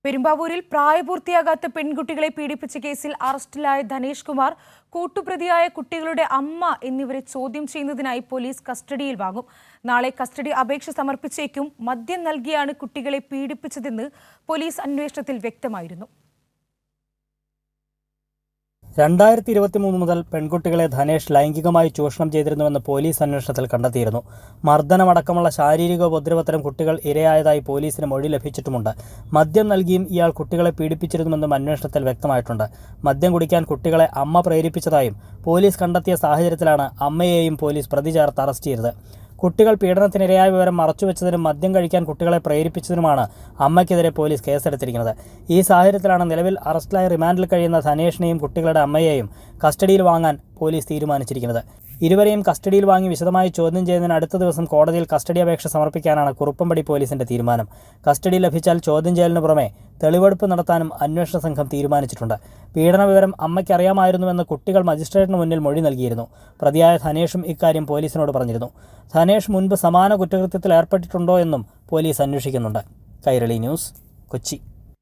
പെരുമ്പാവൂരിൽ പ്രായപൂർത്തിയാകാത്ത പെൺകുട്ടികളെ പീഡിപ്പിച്ച കേസിൽ അറസ്റ്റിലായ ധനേഷ് കുമാർ, കൂട്ടുപ്രതിയായ കുട്ടികളുടെ അമ്മ എന്നിവരെ ചോദ്യം ചെയ്യുന്നതിനായി പോലീസ് കസ്റ്റഡിയിൽ വാങ്ങും. നാളെ കസ്റ്റഡി അപേക്ഷ സമർപ്പിച്ചേക്കും. മദ്യം നൽകിയാണ് കുട്ടികളെ പീഡിപ്പിച്ചതെന്ന് പോലീസ് അന്വേഷണത്തിൽ വ്യക്തമായിരുന്നു. 2023 മുതൽ പെൺകുട്ടികളെ ധനേഷ് ലൈംഗികമായി ചൂഷണം ചെയ്തിരുന്നുവെന്ന് പോലീസ് അന്വേഷണത്തിൽ കണ്ടെത്തിയിരുന്നു. മർദ്ദനമടക്കമുള്ള ശാരീരിക ഉപദ്രവത്തരം കുട്ടികൾ ഇരയായതായി പോലീസിന് മൊഴി ലഭിച്ചിട്ടുമുണ്ട്. മദ്യം നൽകിയും ഇയാൾ കുട്ടികളെ പീഡിപ്പിച്ചിരുന്നുവെന്നും അന്വേഷണത്തിൽ വ്യക്തമായിട്ടുണ്ട്. മദ്യം കുടിക്കാൻ കുട്ടികളെ അമ്മ പ്രേരിപ്പിച്ചതായും പോലീസ് കണ്ടെത്തിയ സാഹചര്യത്തിലാണ് അമ്മയെയും പോലീസ് പ്രതി ചേർത്ത് അറസ്റ്റ് ചെയ്തത്. കുട്ടികൾ പീഡനത്തിനിരയായ വിവരം മറച്ചുവെച്ചതിനും മദ്യം കഴിക്കാൻ കുട്ടികളെ പ്രേരിപ്പിച്ചതിനുമാണ് അമ്മയ്ക്കെതിരെ പോലീസ് കേസെടുത്തിരിക്കുന്നത്. ഈ സാഹചര്യത്തിലാണ് നിലവിൽ അറസ്റ്റിലായി റിമാൻഡിൽ കഴിയുന്ന ധനേഷിനെയും കുട്ടികളുടെ അമ്മയെയും കസ്റ്റഡിയിൽ വാങ്ങാൻ പോലീസ് തീരുമാനിച്ചിരിക്കുന്നത്. ഇരുവരെയും കസ്റ്റഡിയിൽ വാങ്ങി വിശദമായി ചോദ്യം ചെയ്യുന്നതിന് അടുത്ത ദിവസം കോടതിയിൽ കസ്റ്റഡി അപേക്ഷ സമർപ്പിക്കാനാണ് കുറുപ്പംപടി പോലീസിന്റെ തീരുമാനം. കസ്റ്റഡി ലഭിച്ചാൽ ചോദ്യം ചെയ്യലിന് പുറമെ തെളിവെടുപ്പ് നടത്താനും അന്വേഷണ സംഘം തീരുമാനിച്ചിട്ടുണ്ട്. പീഡന വിവരം അമ്മയ്ക്ക് അറിയാമായിരുന്നുവെന്ന് കുട്ടികൾ മജിസ്ട്രേറ്റിന് മുന്നിൽ മൊഴി നൽകിയിരുന്നു. പ്രതിയായ ധനേഷും ഇക്കാര്യം പോലീസിനോട് പറഞ്ഞിരുന്നു. ധനേഷ് മുൻപ് സമാന കുറ്റകൃത്യത്തിൽ ഏർപ്പെട്ടിട്ടുണ്ടോ എന്നും പോലീസ് അന്വേഷിക്കുന്നുണ്ട്. കൈരളി ന്യൂസ്, കൊച്ചി.